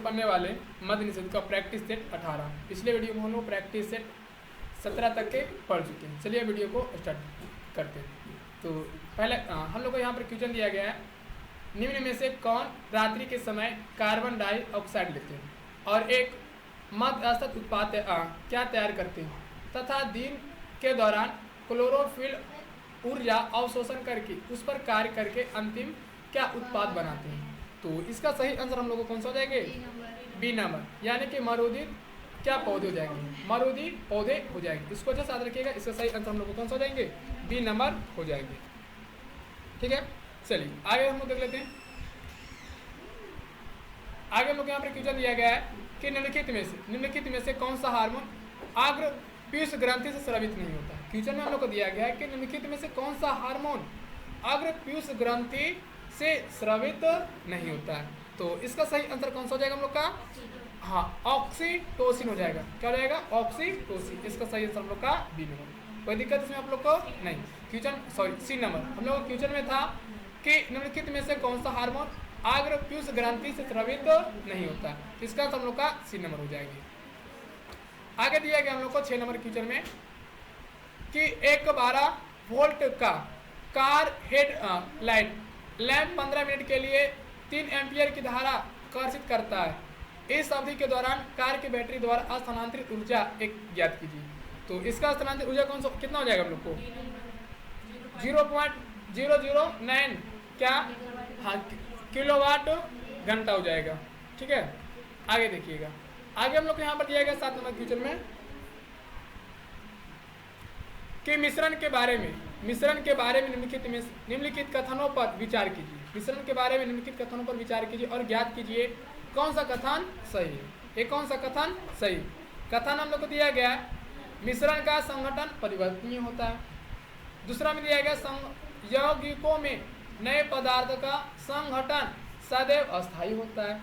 पढ़ने वाले मध्य निषेध का प्रैक्टिस सेट 18। पिछले वीडियो में हम लोग प्रैक्टिस सेट 17 तक के पढ़ चुके हैं। चलिए वीडियो को स्टार्ट करते हैं। तो पहले हम लोग को यहाँ पर क्वेश्चन दिया गया है, निम्न में से कौन रात्रि के समय कार्बन डाइऑक्साइड लेते हैं और एक मध्यस्थ उत्पाद क्या तैयार करते हैं तथा दिन के दौरान क्लोरोफिल ऊर्जा अवशोषण करके उस पर कार्य करके अंतिम क्या उत्पाद बनाते हैं। तो इसका सही आंसर हम लोग को कौन सा हो जाएंगे? बी नंबर, यानी कि मरुदित क्या पौधे हो जाएंगे? मरुदी पौधे हो जाएंगे। इसको अच्छा याद रखिएगा, इसका सही आंसर हम लोग को कौन सा हो जाएंगे? बी नंबर हो जाएंगे। ठीक है, चलिए आगे हम लोग देख लेते हैं। आगे हम लोग यहाँ पर क्वेश्चन दिया गया है कि निम्नलिखित में से कौन सा हार्मोन अग्र पीयूष ग्रंथि से स्रावित नहीं होता है। क्वेश्चन में हम लोग को दिया गया है कि निम्नलिखित में से कौन सा हार्मोन अग्र पीयूष ग्रंथि से स्रावित नहीं होता है। तो इसका सही आंसर कौन सा हो जाएगा हम लोग का? हाँ, ऑक्सीटोसिन हो जाएगा। क्या हो जाएगा? ऑक्सीटोसिन। इसका सही आंसर हम लोग का बी नंबर। कोई दिक्कत इसमें आप लोग को नहीं। क्वेश्चन सी नंबर हम लोग क्वेश्चन में था कि निम्नलिखित में से कौन सा हार्मोन अग्र पीयूष ग्रंथि से स्रावित नहीं होता। इसका हम लोग का सी नंबर हो जाएगी। आगे दिया गया हम लोग को 6 नंबर क्वेश्चन में कि एक 12 वोल्ट का car head light lamp 15 minute के लिए 3 एम्पियर की धारा कर्षित करता है। इस अवधि के दौरान कार की बैटरी द्वारा स्थानांतरित ऊर्जा एक ज्ञात कीजिए। तो इसका स्थानांतरित ऊर्जा कौन सा कितना हो जाएगा हम लोग को? 0.009 क्या? हाँ, किलोवाट घंटा हो जाएगा। ठीक है, आगे देखिएगा। आगे हम लोग यहाँ पर दिया गया 7 नंबर क्वेश्चन में कि मिश्रण के बारे में निम्नलिखित कथनों पर विचार कीजिए। मिश्रण के बारे में निम्नलिखित कथनों पर विचार कीजिए और ज्ञात कीजिए कौन सा कथन सही है। ये कौन सा कथन सही? कथन हम लोग को दिया गया है मिश्रण का संगठन परिवर्तनीय होता है। दूसरा में दिया गया यौगिकों में नए पदार्थ का संगठन सदैव अस्थायी होता है।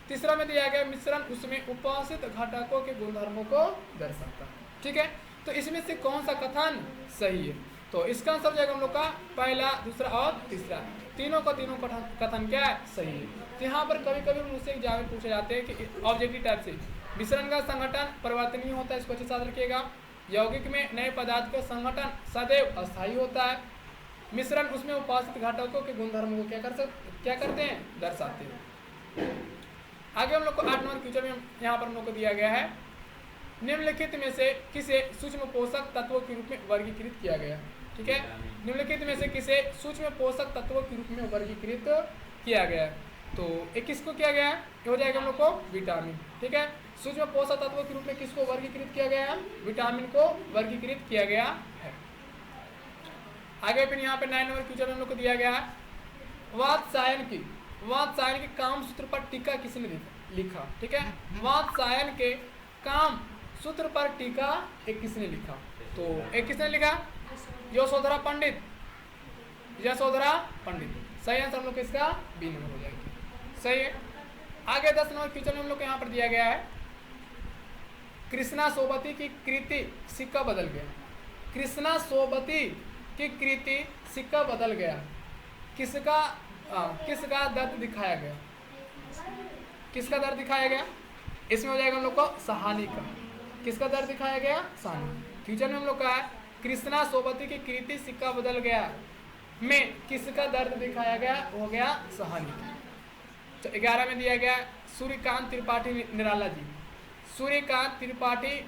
तीसरा में दिया गया मिश्रण उसमें उपस्थित घटकों के गुणधर्मों को दर्शाता है। ठीक है, तो इसमें से कौन सा कथन सही है? तो इसका आंसर जाएगा हम लोग का पहला, दूसरा और तीसरा। तीनों कथन क्या है? सही है। तो यहाँ पर कभी कभी मुझसे एग्जाम में पूछे जाते हैं कि ऑब्जेक्टिव टाइप से मिश्रण का संगठन परिवर्तनीय होता है, इसको अच्छे साथ रखिएगा। यौगिक में नए पदार्थ का संगठन सदैव अस्थायी होता है। मिश्रण उसमें उपस्थित घटकों के गुणधर्मों को क्या करते हैं? दर्शाते हैं। आगे हम लोग को 8 नंबर क्वेश्चन में यहाँ पर हम लोग को दिया गया है निम्नलिखित में से किसे सूक्ष्म पोषक तत्वों के रूप में वर्गीकृत किया गया। ठीक है, निम्नलिखित में से किसे सूक्ष्म पोषक तत्वों के रूप में वर्गीकृत किया गया। तो एक किसको किया गया है? हो जाएगा हम लोग को विटामिन। ठीक है, सूक्ष्म पोषक तत्वों के रूप में किसको वर्गीकृत किया गया है? विटामिन को वर्गीकृत किया गया है। आगे फिर यहाँ पे 9 नंबर क्वेश्चन हम लोग को दिया गया है वात्सायन के काम सूत्र पर टीका किसने लिखा। ठीक है, वात्सायन के काम सूत्र पर टीका एक किसने लिखा? तो एक किसने लिखा? यशोधरा पंडित। सही आंसर हम लोग इसका बी नंबर हो जाएगी। सही है। आगे 10 नंबर क्वेश्चन में हम लोग यहाँ पर दिया गया है कृष्णा सोबती की कृति सिक्का बदल गया। कृष्णा सोबती की कृति सिक्का बदल गया। किसका दर्द दिखाया गया? किसका दर्द दिखाया गया? इसमें हो जाएगा हम लोग को सहानी का। किसका दर्द दिखाया गया? सहानी। फ्यूचर में हम लोग का है कृष्णा सोबती की कृति सिक्का बदल गया में किसका दर्द दिखाया गया? हो गया सहानी। तो 11 में दिया गया सूर्यकांत त्रिपाठी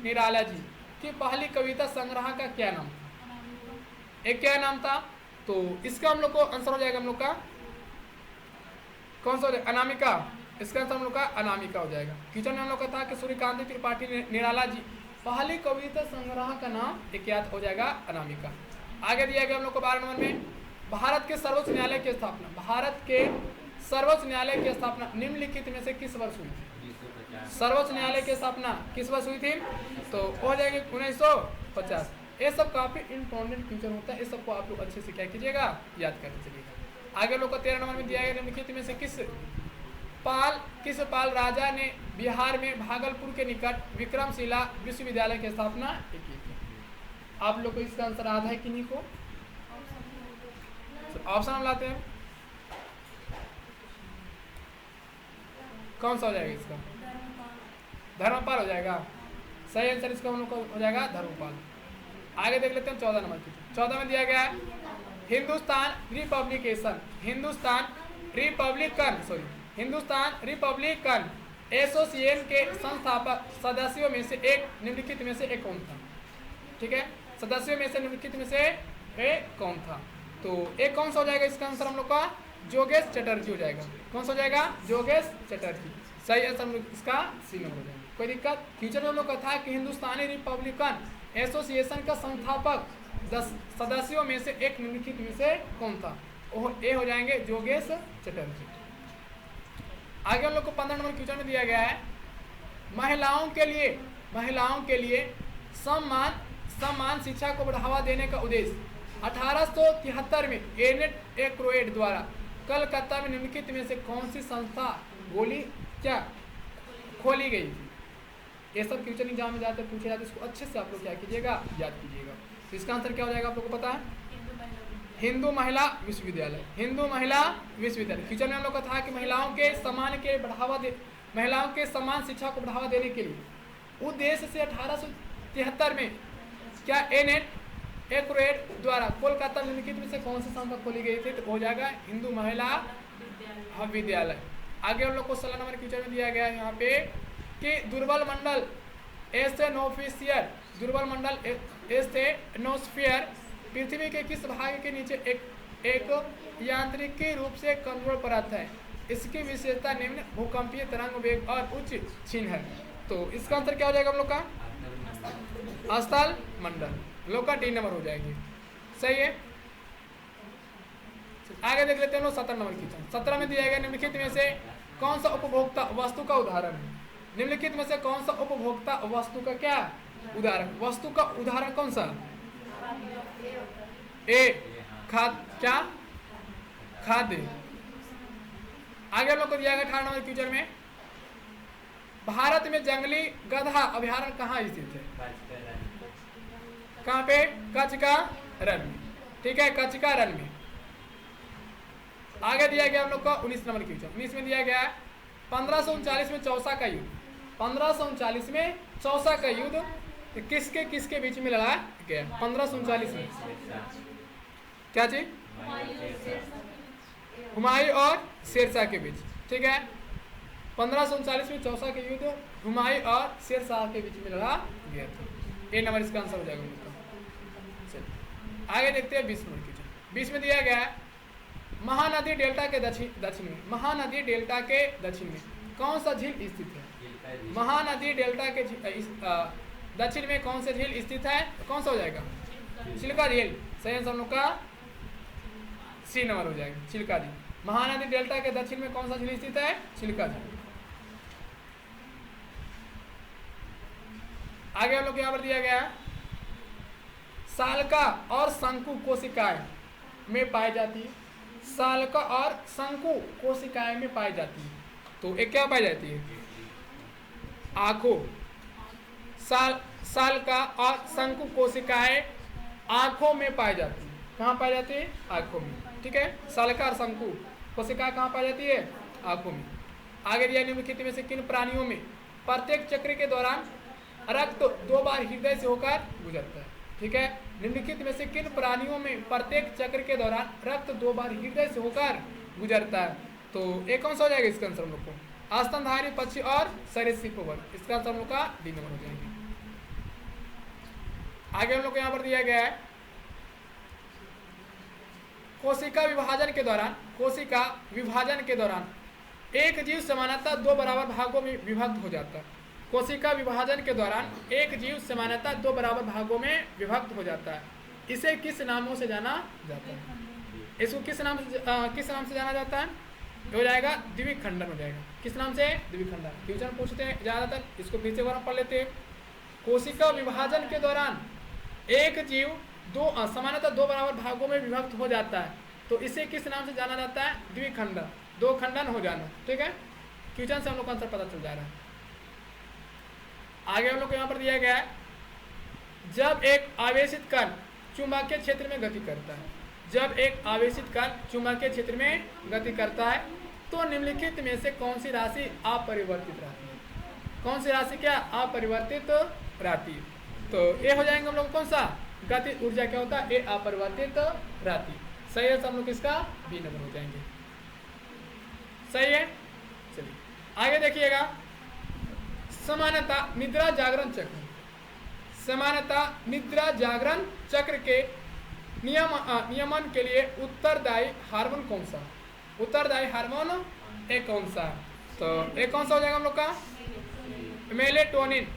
निराला जी की पहली कविता संग्रह का क्या नाम? एक क्या नाम था? तो इसका हम लोग को आंसर हो जाएगा हम लोग का कौन सा? अनामिका। इसका आंसर हम लोग का अनामिका हो जाएगा। क्वेश्चन में हम लोग का था कि सूर्यकांत त्रिपाठी निराला जी पहली कविता संग्रह का नाम एक याद हो जाएगा अनामिका। आगे दिया गया हम लोग को 12 नंबर में भारत के सर्वोच्च न्यायालय की स्थापना निम्नलिखित में से किस वर्ष हुई थी? सर्वोच्च न्यायालय की स्थापना किस वर्ष हुई थी? तो हो जाएगी 1950। ये सब काफी इंपॉर्टेंट क्वेश्चन होता है, इस सबको आप लोग अच्छे से क्या कीजिएगा? याद करते चलिएगा। आगे लोग को 13 नंबर में दिया गया निम्नलिखित में से किस पाल राजा ने बिहार में भागलपुर के निकट विक्रमशिला विश्वविद्यालय की स्थापना की थी? आप लोग को इसका आंसर याद है कि नहीं को? ऑप्शन हम लाते हैं। कौन सा हो जाएगा इसका? धर्मपाल हो जाएगा। सही आंसर इसका हम लोग को हो जाएगा धर्मपाल। आगे देख लेते हैं 14 नंबर की। 14 में दिया गया है हिंदुस्तान रिपब्लिकन एसोसिएशन के संस्थापक सदस्यों में से एक निम्नलिखित में से एक कौन था? ठीक है, सदस्यों में से निम्नलिखित में से एक कौन था? तो एक कौन सा हो जाएगा इसका आंसर हम लोग का? जोगेश चटर्जी हो जाएगा। कौन सा हो जाएगा? जोगेश चटर्जी। सही आंसर हम लोग इसका सी नंबर हो जाएगा। कोई दिक्कत? फ्यूचर में हम लोग का था कि हिंदुस्तानी रिपब्लिकन एसोसिएशन का संस्थापक 10 सदस्यों में से एक निम्नलिखित में से कौन था? ए हो जाएंगे जोगेश चटर्जी। आगे हम लोग को 15 नंबर फ्यूचर में दिया गया है महिलाओं के लिए समान शिक्षा को बढ़ावा देने का उद्देश्य 1873 में एनेट एक्रोएट द्वारा कलकत्ता में निम्नलिखित में से कौन सी संस्था खोली गई थी? ये सब फ्यूचर एग्जाम में जाते पूछे जाते, इसको अच्छे से आप लोग क्या कीजिएगा, याद कीजिएगा। तो इसका आंसर क्या हो जाएगा आप लोग को पता है? हिंदू महिला विश्वविद्यालय। फ्यूचर में हम लोग का था कि महिलाओं के समान शिक्षा को बढ़ावा देने के लिए उद्देश्य से 1873 में क्या एनेट एक्रोएट द्वारा कोलकाता निम्नलिखित में से कौन सी संस्था खोली गई थी? तो हो जाएगा हिंदू महिला विद्यालय। आगे हम लोग को 16 नंबर फ्यूचर में दिया गया है यहाँ पे कि दुर्बल मंडल एस्टेनोस्फीयर पृथ्वी के किस भाग के नीचे एक यांत्रिकी रूप से कमजोर परत है? इसकी विशेषता निम्न भूकंपीय तरंग वेग और उच्च क्षीण है। तो इसका आंसर क्या हो जाएगा हम लोग का? स्थल मंडल। लोग का डी नंबर हो जाएगी। सही है। आगे देख लेते हैं लोग 17 नंबर की। 17 में दिया गया निम्नलिखित में से कौन सा उपभोक्ता वस्तु का उदाहरण है? निम्नलिखित में से कौन सा उपभोक्ता वस्तु का क्या उदाहरण? वस्तु का उदाहरण कौन सा? खाद्य। आगे हम लोग को दिया गया 18 नंबर फ्यूचर में भारत में जंगली गधा अभ्यारण्य कहाँ स्थित है? कहाँ पे? कच्छ का रण में। ठीक है, कच्छ का रण में। आगे दिया गया हम लोग का 19 नंबर फ्यूचर। 19 में दिया गया 1539 में चौसा का युद्ध। 1539 में चौसा का युद्ध किसके बीच में लड़ा गया? 1539 में क्या चीज? हुमायूं और शेरशाह के बीच। ठीक है, 1539 में चौसा के युद्ध हुमायूं और शेरशाह के बीच में लड़ा गया था। ए नंबर इसका आंसर हो जाएगा उनका। आगे देखते हैं 20 नंबर की। 20 में दिया गया है महानदी डेल्टा के दक्षिण में कौन सा झील स्थित है? महानदी डेल्टा के दक्षिण में कौन सा झील स्थित है? कौन सा हो जाएगा? चिल्का झील। सही आंसर हम लोग का सी नंबर हो जाएगा, चिल्का झील। महानदी डेल्टा के दक्षिण में कौन सा झील स्थित है? चिल्का झील। आगे हम लोग यहाँ पर दिया गया सालका और शंकु कोशिकाएं में पाई जाती है। सालका और शंकु कोशिकाएं में पाई जाती है। तो एक क्या पाई जाती है? आंखों। सालका और शंकु कोशिकाएं आंखों में पाई जाती है। कहाँ पाई जाती है? आंखों में। ठीक है, सालका और शंकु कोशिकाएं कहाँ पाई जाती है? आंखों में। आगे दिया निम्नलिखित में से किन प्राणियों में प्रत्येक चक्र के दौरान रक्त 2 बार हृदय से होकर गुजरता है? ठीक है, निम्नलिखित में से किन प्राणियों में प्रत्येक चक्र के दौरान रक्त 2 बार हृदय से होकर गुजरता है? तो एक कौन सा हो जाएगा इसका आंसर हम लोग को? स्तनधारी पक्षी और सरीसृप वर्ग। इसका आंसर हम लोग का डी नंबर हो जाएगा। आगे हम लोग को यहाँ पर दिया गया है कोशिका विभाजन के दौरान एक जीव सामान्यतः 2 बराबर भागों में विभक्त हो जाता है। कोशिका विभाजन के दौरान एक जीव सामान्यतः 2 बराबर भागों में विभक्त हो जाता है। इसे किस नामों से जाना जाता है? इसको किस नाम से जाना जाता है? हो जाएगा द्विखंडन हो जाएगा। किस नाम से? द्विखंडन। फ्यूचर पूछते हैं ज्यादातर, इसको फिर से बार पढ़ लेते हैं। कोशिका विभाजन के दौरान एक जीव सामान्यतः 2 बराबर भागों में विभक्त हो जाता है। तो इसे किस नाम से जाना जाता है? द्विखंडन, 2 खंडन हो जाना। ठीक है, फ्यूचर से हम लोग का आंसर पता चल जा रहा है। आगे हम लोग को यहाँ पर दिया गया है जब एक आवेशित कण चुंबकीय क्षेत्र में गति करता है। जब एक आवेशित कण चुंबकीय क्षेत्र में गति करता है तो निम्नलिखित में से कौन सी राशि अपरिवर्तित रहती है? कौन सी राशि क्या अपरिवर्तित रहती है? तो ये हो जाएंगे हम लोग कौन सा गतिज ऊर्जा क्या होता है? ये अपरिवर्तित रहती है। सही है, सब लोग इसका बी नंबर हो जाएंगे। सही है, चलिए आगे देखिएगा। समानता निद्रा जागरण चक्र, समानता निद्रा जागरण चक्र के नियमन के लिए उत्तरदायी हार्मोन कौन सा? उत्तरदायी हार्मोन एक कौन सा? तो एक कौन सा हो जाएगा हम लोग का? मेलेटोनिन।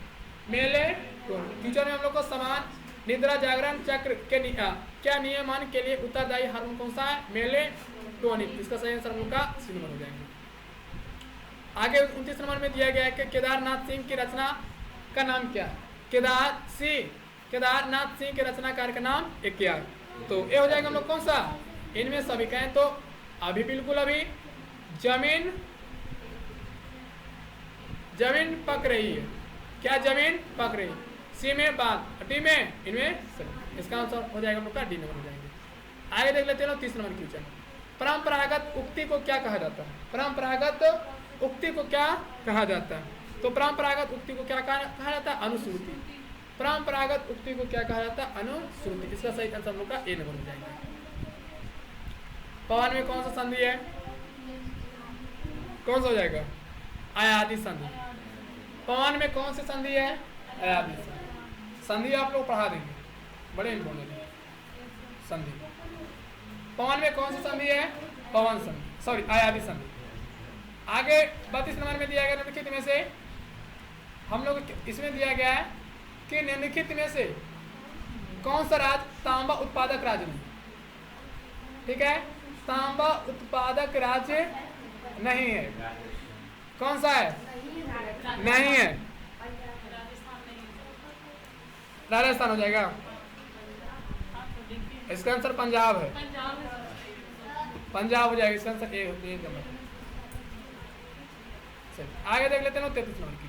मेलेटोनिन फ्यूचर में हम लोग को समान निद्रा जागरण चक्र के क्या नियमन के लिए उत्तरदायी हार्मोन कौन सा है? मेलेटोनिन। इसका सही आंसर हम लोग का सी नंबर हो जाएंगे। आगे 29 नंबर में दिया गया है कि केदारनाथ सिंह की रचना का नाम क्या है? केदारनाथ सिंह के रचनाकार का नाम क्या है? तो ये हो जाएगा हम लोग कौन सा? इनमें सभी कहें तो अभी बिल्कुल अभी जमीन पक रही है। क्या जमीन पक रही है? सी में बात, डी में इनमें सभी। इसका आंसर हो जाएगा हम लोग का डी नंबर हो जाएंगे। आगे देख लेते हैं 30 नंबर क्वेश्चन। परंपरागत उक्ति को क्या कहा जाता है? परंपरागत उक्ति को क्या कहा जाता है? तो परंपरागत उक्ति को क्या कहा जाता है? अनुश्रुति। परंपरागत उक्ति को क्या कहा जाता है? अनुश्रुति। इसका सही आंसर हम लोग का ए नंबर हो जाएगा। पवन में कौन सा संधि है? कौन सा हो जाएगा? अयादि संधि। पवन में कौन सी संधि है? अयादि संधि। संधि आप लोग पढ़ा देंगे, बड़े इंपॉर्टेंट है संधि। पवन में कौन सी संधि है? पवन संधि, सॉरी अयादि संधि। आगे 32 नंबर में दिया गया निम्नलिखित में से हम लोग इसमें दिया गया है कि निम्नलिखित में से कौन सा राज्य तांबा उत्पादक राज्य नहीं? ठीक है, तांबा उत्पादक राज्य नहीं है। कौन सा है? नहीं है, राजस्थान हो जाएगा। इसका आंसर पंजाब है, पंजाब हो जाएगा। इसका आंसर ए नंबर। आगे देख लेते हैं 33 नंबर की।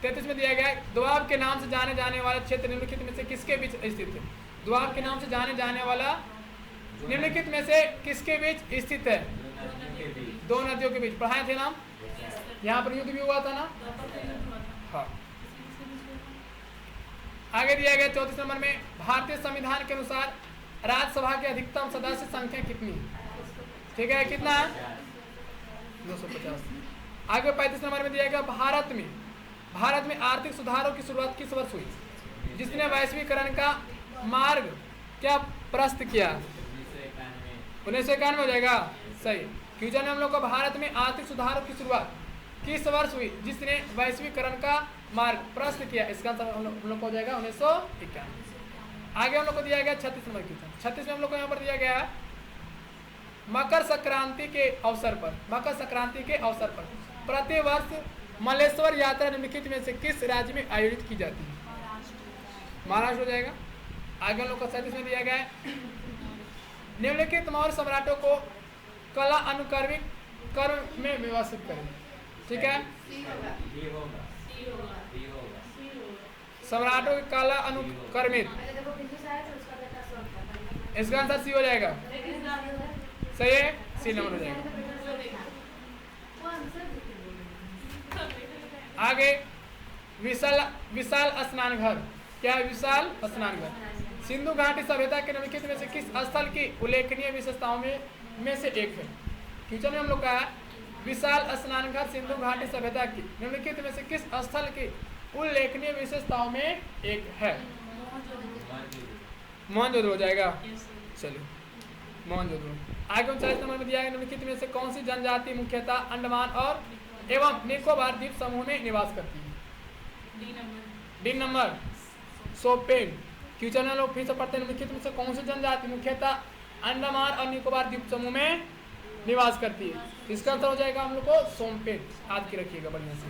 33 में दिया गया है दोआब के नाम से जाने जाने वाला क्षेत्र निम्नलिखित में से किसके बीच स्थित है? दोआब के नाम से जाने जाने वाला निम्नलिखित में से किसके बीच स्थित है? दो नदियों के बीच। पढ़ाए थे नाम, यहाँ पर युद्ध भी हुआ था ना। हाँ, आगे दिया गया 34 नंबर में भारतीय संविधान के अनुसार राज्यसभा की अधिकतम सदस्य संख्या कितनी? ठीक है, कितना? 250। आगे 35 नंबर में दिया गया भारत में आर्थिक सुधारों की शुरुआत किस वर्ष हुई? जिसने वैश्वीकरण का मार्ग क्या प्रशस्त किया? 1991 हो जाएगा। सही। फ्यूचर में हम लोग को भारत में आर्थिक सुधारों की शुरुआत किस वर्ष हुई जिसने वैश्वीकरण का मार्ग प्रशस्त किया? इसका आंसर हम लोग को हो जाएगा 1991। आगे हम लोग को दिया गया 36 नंबर क्वेश्चन। 36 में हम लोग को यहाँ पर दिया गया मकर संक्रांति के अवसर पर प्रतिवर्ष मलेश्वर यात्रा निम्नलिखित में से किस राज्य में आयोजित की जाती है? महाराष्ट्र हो जाएगा। आगे हम लोग को 37 में दिया गया है निम्नलिखित मौर्य सम्राटों को कला अनुकर्मिक कर्म में व्यवस्थित करें। ठीक है, सम्राटों की कला अनुकर्मित। इसका आंसर सी हो जाएगा। सही है, सी नंबर हो जाएगा। आगे विशाल स्नान घर। क्या है? विशाल स्नान घर सिंधु घाटी सभ्यता के निम्नलिखित में से किस स्थल की उल्लेखनीय विशेषताओं में से एक है? फ्यूचर में हम लोग का विशाल स्नान घर सिंधु घाटी सभ्यता की निम्नलिखित में से किस स्थल की उल्लेखनीय विशेषताओं में एक है? मोहनजोदड़ो हो जाएगा। चलिए, मोहनजोदड़ो। आगे 39 नंबर में दिया गया निम्नलिखित में से कौन सी जनजाति मुख्यतः अंडमान और एवं निकोबार द्वीप समूह में निवास करती है? D number, सोपेन। फ्यूचर में लोग फिर से पढ़ते हैं निम्नलिखित में से कौन सी जनजाति मुख्यतः अंडमान और निकोबार द्वीप समूह में निवास करती है? इसका आंसर हो जाएगा हम लोग को सोमपेन। याद की रखिएगा बढ़िया से।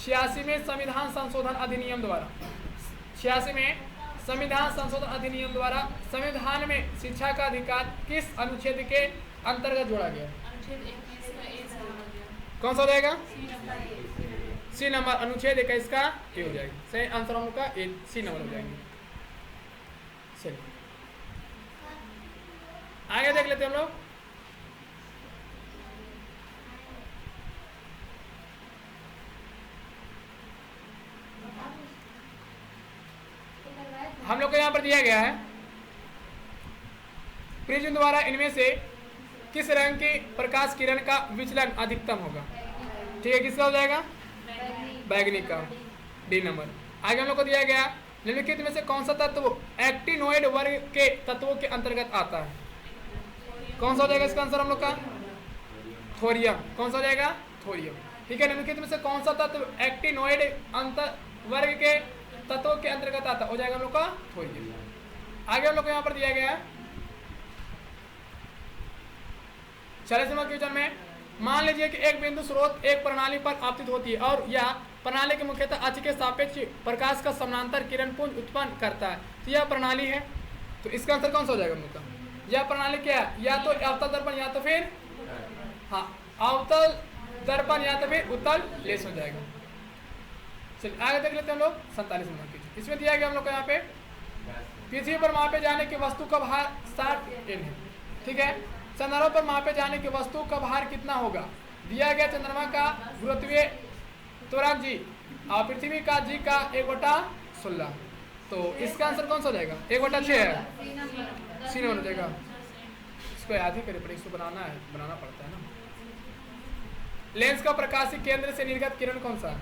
86 में संविधान संशोधन अधिनियम द्वारा 86 में संविधान संशोधन अधिनियम द्वारा संविधान में शिक्षा का अधिकार किस अनुच्छेद के अंतर्गत जोड़ा गया? कौन सा हो जाएगा? सी नंबर, अनुच्छेद 21 का ए हो जाएगा। सही आंसर हम लोग का सी नंबर हो जाएंगे। चलिए आगे देख लेते हैं हम लोग। हम लोग को यहाँ पर दिया गया है प्रिज्म द्वारा इनमें से किस रंग के प्रकाश किरण का विचलन अधिकतम होगा। ठीक है, किसका हो जाएगा? बैगनी का, डी नंबर। आगे हम लोग को दिया गया निम्नलिखित में से कौन सा तत्व एक्टिनोइड वर्ग के तत्वों के अंतर्गत आता है। कौन सा हो जाएगा इसका आंसर हम लोग का? थोरियम। कौन सा हो जाएगा? थोरियम। ठीक है, निम्नलिखित में से कौन सा तत्व एक्टिनोइड अंतर वर्ग के तत्वों के अंतर्गत आता हो जाएगा हम लोग का? थोरियम। आगे हम लोग को यहाँ पर दिया गया है 40वें क्वेश्चन में, मान लीजिए कि एक बिंदु स्रोत एक प्रणाली पर आपतित होती है और यह प्रणाली के मुख्यतः अक्ष के सापेक्ष प्रकाश का समानांतर किरण पुंज उत्पन्न करता है। तो यह प्रणाली है, तो इसका आंसर कौन सा हो जाएगा हम लोग का? यह प्रणाली क्या है? या तो अवतल दर्पण या तो फिर अवतल दर्पण या तो फिर उत्तल लेंस हो जाएगा। चलिए आगे देख लेते हैं हम लोग 47 नंबर की। इसमें दिया गया हम लोग को यहाँ पे पृथ्वी पर मापे जाने की वस्तु का भार 60 N है। ठीक है, चंद्रमा पर मापे जाने की वस्तु का भार कितना होगा? दिया गया चंद्रमा का गुरुत्वीय त्वरक जी और पृथ्वी का जी का 1/16। तो इसका आंसर कौन सा हो जाएगा? 1/6 है, सी नंबर हो जाएगा। इसको याद ही करें, इसको बनाना पड़ता है ना। लेंस का प्रकाशिक केंद्र से निर्गत किरण कौन सा?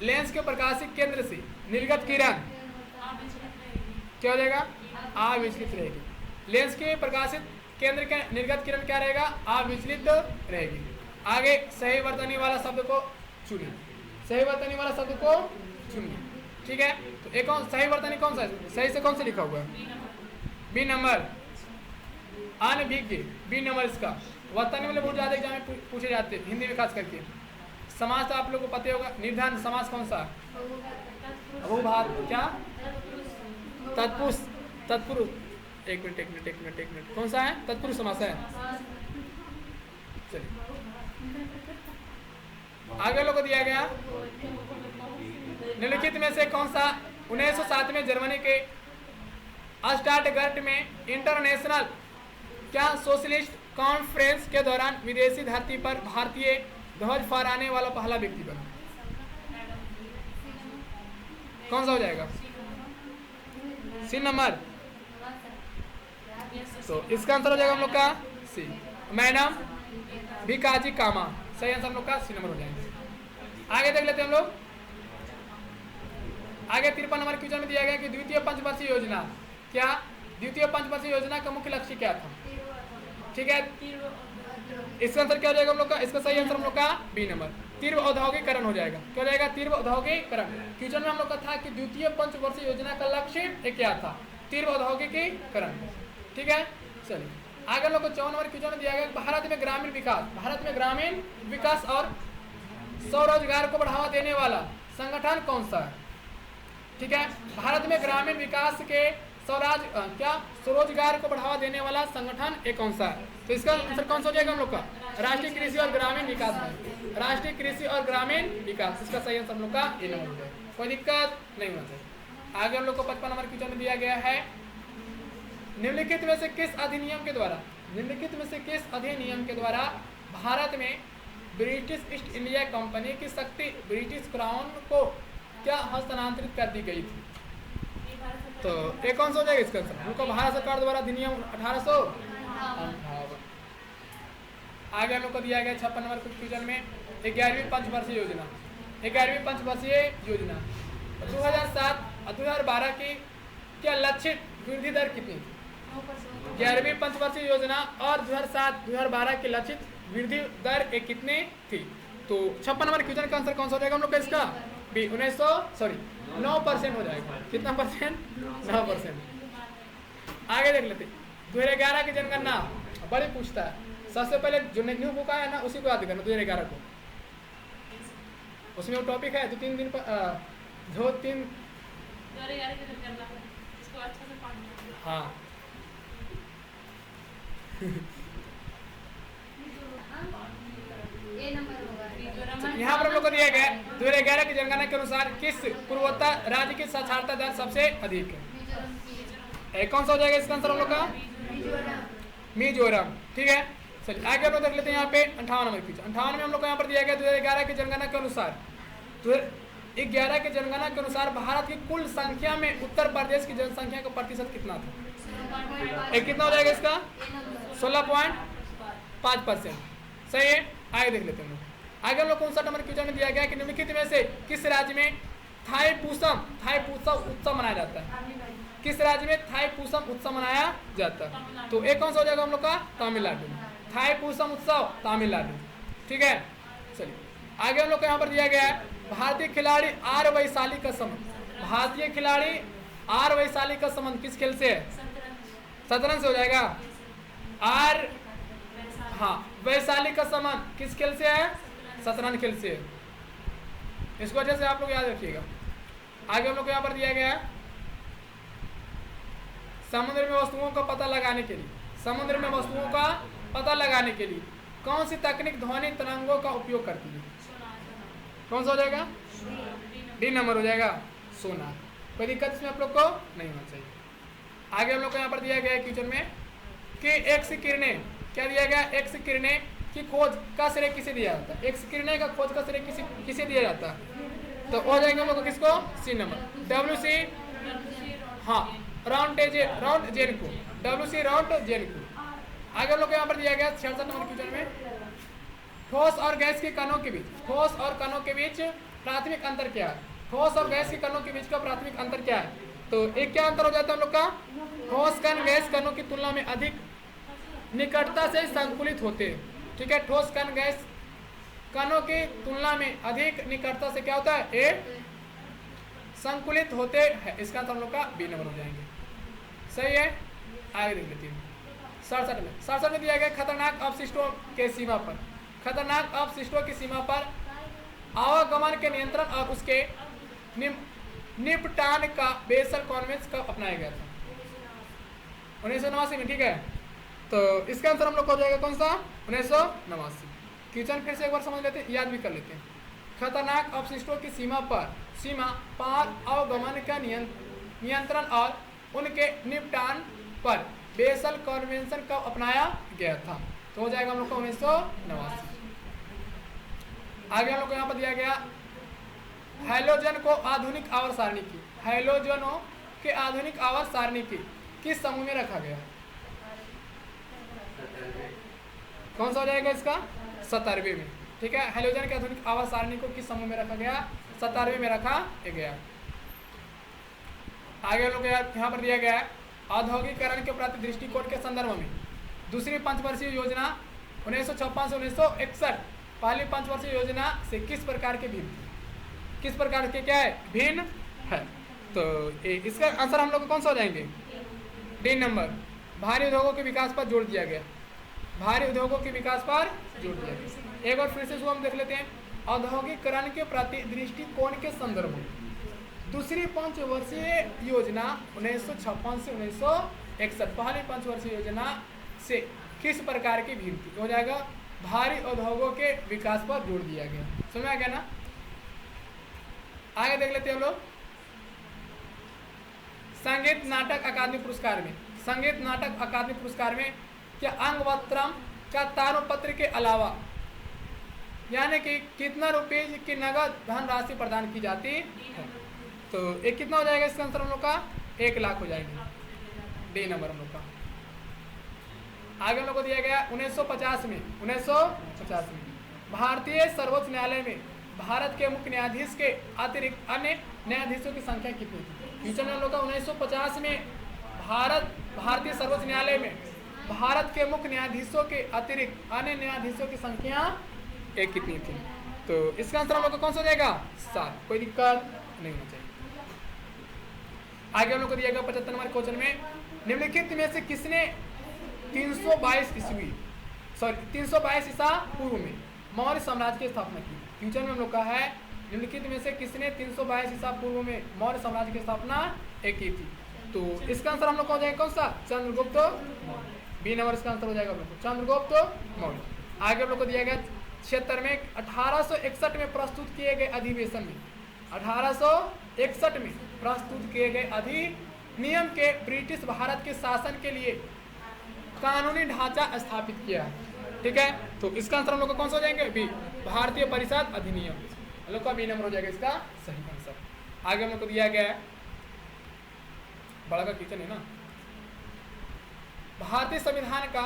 लेंस के प्रकाशिक केंद्र से निर्गत किरण क्या हो जाएगा? अविचलित रहेगी। लेंस के प्रकाशित केंद्र का निर्गत किरण क्या रहेगा? अविचलित रहेगी। आगे सही वर्तनी वाला शब्द को चुनिए, सही वर्तनी वाला शब्द को चुनिए। ठीक है, तो एक सही वर्तनी कौन सा है? सही से कौन सा लिखा हुआ है? B number. अनभिज्ञ, बी नंबर इसका। वर्तनी में बहुत ज्यादा एग्जाम में पूछे जाते हैं, हिंदी में खास करके। समास तो आप लोग को पता होगा, निर्धारण समास कौन सा? बहुभात, क्या? तत्पुरुष, तत्पुरुष। एक मिनट, कौन सा है? तत्पुरुष समास है। चलिए आगे लोग को दिया गया निम्नलिखित में से कौन सा 1907 में जर्मनी के स्टटगार्ट में इंटरनेशनल क्या सोशलिस्ट कॉन्फ्रेंस के दौरान विदेशी धरती पर भारतीय ध्वज फहराने वाला पहला व्यक्ति बना? कौन सा हो जाएगा? C number. तो इसका आंसर हो जाएगा हम लोग का सी, मैडम भिकाजी कामा। सही आंसर हम लोग का सी नंबर हो जाएगा। आगे देख लेते हैं हम लोग। आगे 53 नंबर क्वेश्चन में दिया गया कि द्वितीय पंचवर्षीय योजना क्या? द्वितीय पंचवर्षीय योजना का मुख्य लक्ष्य क्या था? ठीक है, इसका आंसर क्या हो जाएगा हम लोग का? इसका सही आंसर हम लोग का बी नंबर, तीव्र औद्योगिकरण हो जाएगा। क्या हो जाएगा? तीव्र औद्योगिकरण। क्वेश्चन में हम लोग का था कि द्वितीय पंचवर्षीय योजना का लक्ष्य क्या था? तीव्र औद्योगिकरण। ठीक है, चलिए आगे हम लोग को 54 नंबर क्वेश्चन में दिया गया भारत में ग्रामीण विकास, भारत में ग्रामीण विकास और स्वरोजगार को बढ़ावा देने वाला संगठन कौन सा है? ठीक है, भारत में ग्रामीण विकास के स्वरोजगार को बढ़ावा देने वाला संगठन एक कौन सा है? तो इसका आंसर कौन सा हो जाएगा हम लोग का? राष्ट्रीय कृषि और ग्रामीण विकास बैंक, राष्ट्रीय कृषि और ग्रामीण विकास। इसका सही आंसर हम लोग का ए नंबर हो जाएगा, कोई दिक्कत नहीं होना चाहिए। आगे हम लोग को 55 नंबर क्वेश्चन में दिया गया है निम्नलिखित में से किस अधिनियम के द्वारा, निम्नलिखित में से किस अधिनियम के द्वारा भारत में ब्रिटिश ईस्ट इंडिया कंपनी की शक्ति ब्रिटिश क्राउन को क्या हस्तांतरित कर दी गई थी? तो एक कौन सा हो जाएगा इसका आंसर? उनको भारत सरकार द्वारा अधिनियम 1858। आगे हम लोग को दिया गया 56 नंबर क्वेश्चन में 11वीं पंचवर्षीय योजना, 11वीं पंचवर्षीय योजना 2007 और 2012 की क्या लक्षित वृद्धि दर कितनी थी? 11वीं पंचवर्षीय योजना और 2007-2012 की लक्षित वृद्धि दर कितनी थी? तो 56 नंबर क्वेश्चन का आंसर कौन सा हो जाएगा हम लोग का? इसका बी 9% हो जाएगा। कितना परसेंट? 9%। आगे देख लेते 2011 की जनगणना बड़ी पूछता है। सबसे पहले जो न्यू बुक आया ना उसी को याद करना 2011 को, उसमें वो टॉपिक है 2-3 दिन पर हाँ यहाँ पर हम लोग को दिया गया 2011 की जनगणना के अनुसार किस पूर्वोत्तर राज्य की साक्षरता दर सबसे अधिक है? कौन सा हो जाएगा इसका आंसर हम लोग का? मिजोरम। ठीक है, चलिए आगे हम लोग देख लेते हैं यहाँ पे 58 नंबर क्वेश्चन। 58 में हम लोग को यहाँ पर दिया गया 2011 की जनगणना के अनुसार, 2011 की जनगणना के अनुसार भारत की कुल संख्या में उत्तर प्रदेश की जनसंख्या का प्रतिशत कितना था? एक कितना हो जाएगा इसका? 16.5%। सही है, आगे देख लेते हैं हम लोग। आगे हम लोग 59 नंबर क्वेश्चन में दिया गया कि निम्नलिखित में से किस राज्य में थाईपुसम उत्सव मनाया जाता है? किस राज्य में थाईपुसम उत्सव मनाया जाता है? तो एक कौन सा हो जाएगा हम लोग का? तमिलनाडु। थाईपुसम उत्सव तमिलनाडु। ठीक है, चलिए आगे हम लोग को यहाँ पर दिया गया है भारतीय खिलाड़ी आर वैशाली का संबंध। भारतीय खिलाड़ी आर वैशाली का संबंध किस खेल से है? शतरंज से हो जाएगा। आर हाँ वैशाली का संबंध किस खेल से है? शतरंज खेल से है। इसको अच्छे से आप लोग याद रखिएगा। आगे हम लोग को यहाँ पर दिया गया है समुद्र में वस्तुओं का पता लगाने के लिए, समुद्र में वस्तुओं का पता लगाने के लिए कौन सी तकनीक ध्वनि तरंगों का उपयोग करती है? कौन सा हो जाएगा? डी नंबर हो जाएगा, सोनार। कोई दिक्कत इसमें आप लोग को नहीं होना चाहिए। आगे हम लोग को यहाँ पर दिया गया है क्वेश्चन में कि एक्स किरणें, क्या दिया गया? एक्स किरणें की खोज का श्रेय किसे दिया जाता है? एक्स किरणें का खोज का श्रेय किसे दिया जाता है? तो हो जाएंगे हम लोग को किसको? सी नंबर, WC हाँ राउंड जेन को, WC राउंड जेन को। आगे हम लोग को यहाँ पर दिया गया 66 नंबर क्वेश्चन में ठोस और गैस के कणों के बीच, ठोस और कणों के बीच प्राथमिक अंतर क्या है? ठोस और गैस के कणों के बीच का प्राथमिक अंतर क्या है? तो एक क्या अंतर हो जाता है हम लोग का? ठोस कण गैस कणों की तुलना में अधिक निकटता से संकुलित होते हैं। ठीक है, ठोस कण गैस कणों की तुलना में अधिक निकटता से क्या होता है? ए संकुलित होते हैं। इसका तो हम लोग का बी नंबर हो जाएंगे। सही है, आगे देख लेते हैं 67 में दिया गया खतरनाक अपशिष्टों के सीमा पर, खतरनाक अपशिष्टों की सीमा पर आवागमन के नियंत्रण और उसके निपटान का बेसल कॉन्वेंस कब अपनाया गया था? 1989 में। ठीक है, तो इसका आंसर हम लोग को हो जाएगा कौन सा? 1989। क्वेश्चन फिर से एक बार समझ लेते हैं, याद भी कर लेते हैं। खतरनाक अपशिष्टों की सीमा पार अवगमन का नियंत्रण और उनके निपटान पर बेसल कन्वेंशन कब अपनाया गया था? तो हो जाएगा हम लोग को 1989। आगे हम लोग को यहाँ पर दिया गया हैलोजन को आधुनिक आवर्त सारणी की, हैलोजनों के आधुनिक आवर्त सारणी की किस समूह में रखा गया? कौन सा हो जाएगा इसका? 17वें में। ठीक है, हैलोजन के आधुनिक आवर्त सारणी को किस समूह में रखा गया? 17वें में रखा गया। आगे हम लोग यहाँ पर दिया गया है औद्योगिकरण के प्रति दृष्टिकोण के संदर्भ में दूसरी पंचवर्षीय योजना 1956 से 1961 पहली पंचवर्षीय योजना से किस प्रकार के भिन्न, किस प्रकार के क्या है? भिन्न है। तो इसका आंसर हम लोग को कौन सा हो जाएंगे? डी नंबर, भारी उद्योगों के विकास पर जोर दिया गया, भारी उद्योगों के विकास पर जोर दिया गया। एक बार फिर से इसको हम देख लेते हैं। औद्योगिकरण के प्रति दृष्टिकोण के संदर्भ में दूसरी पंचवर्षीय योजना 1956 से 1961 पहली पंचवर्षीय योजना से किस प्रकार की भिन्न थी? हो जाएगा भारी उद्योगों के विकास पर जोर दिया गया। समझ आ गया ना? आगे देख लेते हैं हम लोग संगीत नाटक अकादमी पुरस्कार में, संगीत नाटक अकादमी पुरस्कार में क्या अंगवस्त्रम का ताम्रपत्र के अलावा यानी कि कितना रुपये की नगद धनराशि प्रदान की जाती है? तो एक कितना हो जाएगा इसका आंसर हम लोग का? 1 लाख हो जाएगा, डी नंबर हम लोग का। आगे हम लोग को दिया गया 1950 में भारतीय सर्वोच्च न्यायालय में भारत के मुख्य न्यायाधीश के अतिरिक्त अन्य न्यायाधीशों की संख्या कितनी थी? फ्यूचर में हम लोग का 1950 में भारतीय सर्वोच्च न्यायालय में भारत के मुख्य न्यायाधीशों के अतिरिक्त अन्य न्यायाधीशों की संख्या एक कितनी थी? तो इसका आंसर हम लोग को कौन सा हो जाएगा? 7। कोई दिक्कत नहीं होना चाहिए। आगे हम लोग को दिया गया 75 नंबर क्वेश्चन में निम्नलिखित में से किसने 322 ईसा पूर्व में मौर्य साम्राज्य की स्थापना की? फ्यूचर में हम लोग का है निम्नलिखित में से किसने 322 ईसा पूर्व में मौर्य साम्राज्य की स्थापना की थी? तो इसका आंसर हम लोग को हो जाएगा कौन सा? चंद्रगुप्त मौर्य। बी नंबर इसका आंसर हो जाएगा हम लोग को चंद्रगुप्त मौर्य। आगे हम लोग को दिया गया 76 में 1861 में प्रस्तुत किए गए अधिवेशन में 1861 में प्रस्तुत किए गए अधिनियम के ब्रिटिश भारत के शासन के लिए कानूनी ढांचा स्थापित किया है। ठीक है, तो इसका आंसर हम लोग को कौन सा हो जाएंगे? बी, भारतीय परिषद अधिनियम। हम लोग का बी नंबर हो जाएगा इसका सही आंसर। आगे हम लोग को दिया गया है, बड़ा का क्वेश्चन है ना, भारतीय संविधान का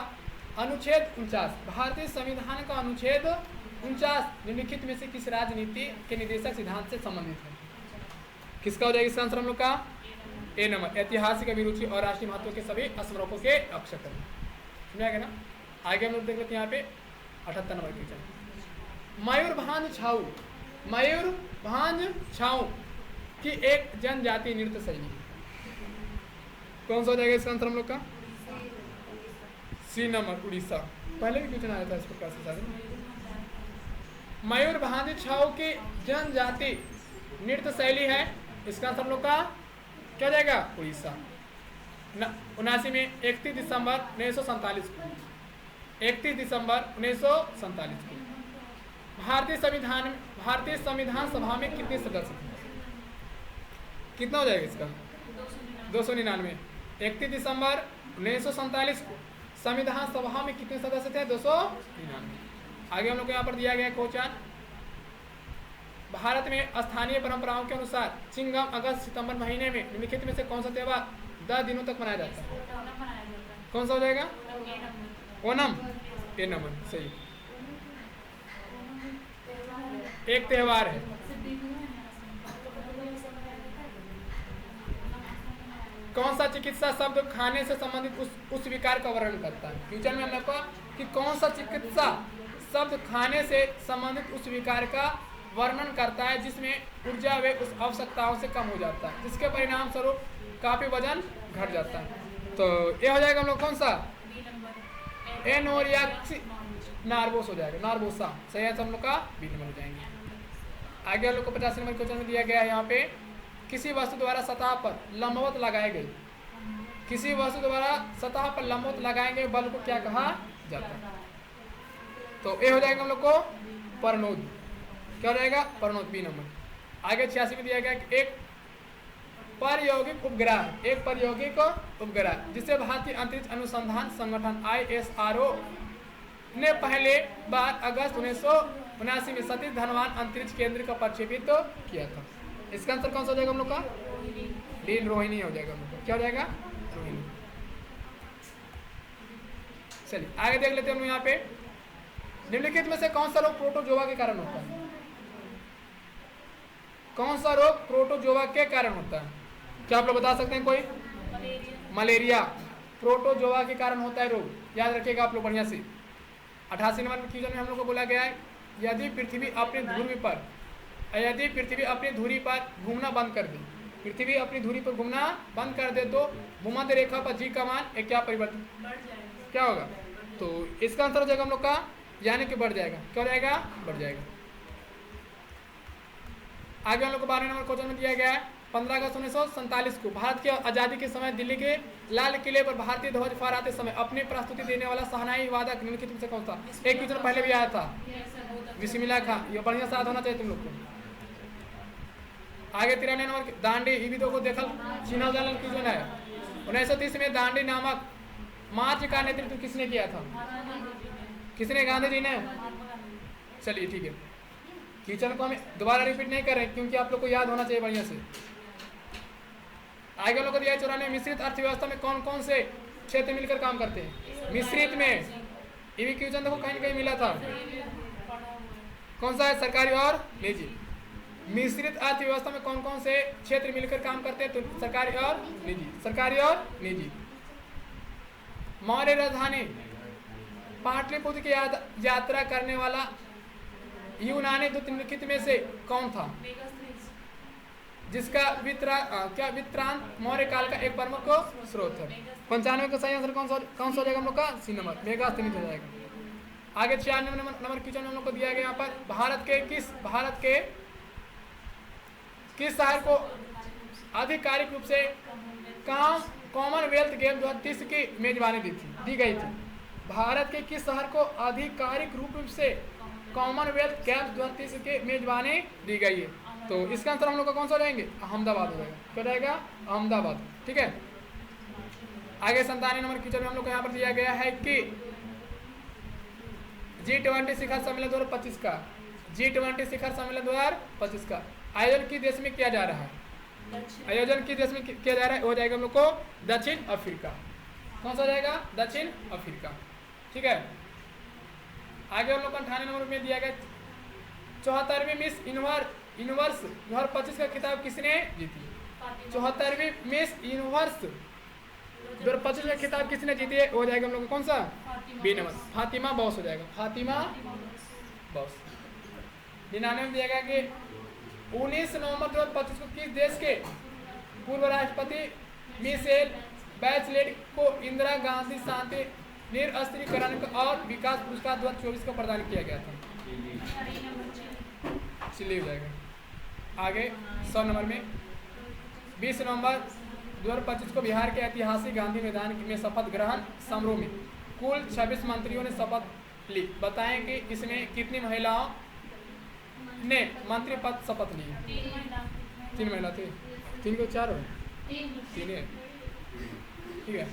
अनुच्छेद 49, भारतीय संविधान का अनुच्छेद 49 निम्नलिखित में से किस राजनीति के निदेशक सिद्धांत से संबंधित है? किसका हो जाएगा इसका आंसर हम लोग का? ए नंबर, ऐतिहासिक अभिरुचि और राष्ट्रीय महत्व के सभी स्मारकों के अक्षर समझ आएगा ना। आगे हम लोग देख लेते हैं यहाँ पे 78 नंबर क्वेश्चन। मयूरभंज छाऊ, मयूरभंज छाऊ की एक जनजातीय नृत्य शैली कौन सा हो जाएगा इसका आंसर हम लोग का? C number, Orissa. पहले भी क्वेश्चन आया था इस प्रकार से शायद। मयूरभंज छाऊ की जनजाति नृत्य शैली है, इसका आंसर हम लोग का क्या जाएगा? उड़ीसा। 79 में 31 दिसंबर 1947 को, 31 दिसंबर 1947 को भारतीय संविधान सभा में कितने सदस्य थे? कितना हो जाएगा इसका? 299। 31 दिसंबर 1947 को संविधान सभा में कितने सदस्य थे? 299। आगे हम लोग को यहाँ पर दिया गया क्वेश्चन, भारत में स्थानीय परंपराओं के अनुसार चिंगम अगस्त सितंबर महीने में निम्नलिखित में से कौन सा त्योहार 10 दिनों तक मनाया जाता है? कौन सा हो जाएगा? ओणम। ए नंबर सही, एक त्योहार है। कौन सा चिकित्सा शब्द खाने से संबंधित उस विकार का वर्णन करता है? फ्यूचर में हमने कहा कि कौन सा चिकित्सा शब्द खाने से संबंधित उस विकार का वर्णन करता है जिसमें ऊर्जा व उस आवश्यकताओं से कम हो जाता है, जिसके परिणाम स्वरूप काफी वजन घट जाता है। तो ये हो जाएगा हम लोग कौन सा? एनोरियाक्सी नार्वोस हो जाएगा, नार्वोसा। सही है, हम लोग का बी नंबर हो जाएंगे। आगे हम लोग को 85 नंबर क्वेश्चन में दिया गया है यहाँ पे, किसी वस्तु द्वारा सतह पर लंबवत लगाए गए, किसी वस्तु द्वारा सतह पर लंबवत लगाए गए बल को क्या कहा जाता है? तो ये हो जाएगा हम लोग को परनोद। क्या हो जाएगा? परनोद, बी नंबर। आगे 86 में दिया गया कि एक प्रायोगिक उपग्रह, एक प्रायोगिक उपग्रह जिसे भारतीय अंतरिक्ष अनुसंधान संगठन ISRO ने पहले बार अगस्त 1979 में सतीश धवन अंतरिक्ष केंद्र का प्रक्षेपित किया था। इसका आंसर कौन सा हो जाएगा हम लोग का? डी, रोहिणी हो जाएगा हम लोग का। क्या हो जाएगा? रोहिणी। चलिए आगे देख लेते हैं हम लोग यहाँ पे, निम्नलिखित में से कौन सा रोग प्रोटोजोआ के कारण होता है? कौन सा रोग प्रोटोजोआ के कारण होता है? क्या आप लोग बता सकते हैं कोई? मलेरिया प्रोटोजोआ के कारण होता है रोग, याद रखिएगा आप लोग बढ़िया से। 88 नंबर क्वेश्चन में हम लोग को बोला गया है, यदि पृथ्वी अपनी धुरी पर घूमना बंद कर दे, पृथ्वी अपनी धुरी पर घूमना बंद कर दे तो भूमध्य रेखा पर जी का मान क्या परिवर्तन क्या होगा? तो इसका आंसर हो जाएगा हम लोग का यानी कि बढ़ जाएगा। क्या हो जाएगा? बढ़ जाएगा। आगे हम लोग को 12 नंबर क्वेश्चन में दिया गया है, 15 अगस्त 1947 को भारत की आजादी के समय दिल्ली के लाल किले पर भारतीय ध्वज फहराते समय अपनी प्रस्तुति देने वाला शहनाई वादक निम्नलिखित में से कौन था? एक क्वेश्चन पहले भी आया था, बिस्मिल्लाह खां। ये बढ़िया से याद होना चाहिए तुम लोग को। आगे 93 नंबर दांडी, ये भी देखो देखल चिन्ह जालन क्वेश्चन है। 1930 में दांडी नामक मार्च का नेतृत्व किसने किया था? किसने? गांधी जी ने। चलिए ठीक है, क्वेश्चन को हम दोबारा रिपीट नहीं कर रहे क्योंकि आप लोग को याद होना चाहिए बढ़िया से। आगे लोग दिया 94 मिश्रित अर्थव्यवस्था में कौन कौन से क्षेत्र मिलकर काम करते हैं? मिश्रित में ये भी क्वेश्चन देखो कहीं कहीं मिला था, कौन सा है? सरकारी और निजी। मिश्रित अर्थव्यवस्था में कौन कौन से क्षेत्र मिलकर काम करते हैं? तो सरकारी और निजी, सरकारी और निजी। मौर्य राजधानी पाटलिपुत्र की यात्रा करने वाला यूनानी दूत निम्नलिखित में से कौन था? जिसका वित्रांत मौर्य काल का एक प्रमुख स्रोत है। 95 का सही आंसर कौन सा हो जाएगा हम लोग का? सी नंबर, मेगास्थनीत हो जाएगा। आगे 96 नंबर क्वेश्चन हम लोग को दिया गया यहाँ पर, भारत के किस शहर को आधिकारिक रूप से कॉमनवेल्थ गेम 2030 की मेजबानी दी गई थी? भारत के किस शहर को आधिकारिक रूप से कॉमनवेल्थ गेम्स 2030 की मेजबानी दी गई है? तो इसका आंसर हम लोग का कौन सा हो जाएंगे? अहमदाबाद हो जाएगा। क्या रहेगा? अहमदाबाद। ठीक है, आगे 97 नंबर क्वेश्चन में हम लोग को यहाँ पर दिया गया है कि G20 शिखर सम्मेलन 2025 का G20 शिखर सम्मेलन 2025 का आयोजन किस देश में किया जा रहा है? आयोजन किस देश में किया जा रहा है? हो जाएगा हम लोग को दक्षिण अफ्रीका। कौन सा हो जाएगा? दक्षिण अफ्रीका। ठीक है, आगे हम लोग को 98 नंबर में दिया गया 74वीं मिस यूनिवर्स 2025 का खिताब किसने जीती? 74वीं मिस यूनिवर्स 2025 का खिताब किसने जीती है? हो जाएगा हम लोग को कौन सा? बी नंबर, फातिमा बॉस हो जाएगा, फातिमा बॉस। 99 में दिया गया कि 19 नवंबर 2025 को किस देश के पूर्व राष्ट्रपति मिशेल बैचलेट को इंदिरा गांधी शांति निरस्त्रीकरण और विकास पुरस्कार 2024 को प्रदान किया गया था? चिली हो जाएगा। आगे 100 नंबर में 20 नवंबर 2025 को बिहार के ऐतिहासिक गांधी मैदान में शपथ ग्रहण समारोह में कुल 26 मंत्रियों ने शपथ ली। बताएं कि इसमें कितनी महिलाओं ने मंत्री पद शपथ ली? 3 महिला थे। 3 को 4 हो? 3 है। ठीक है,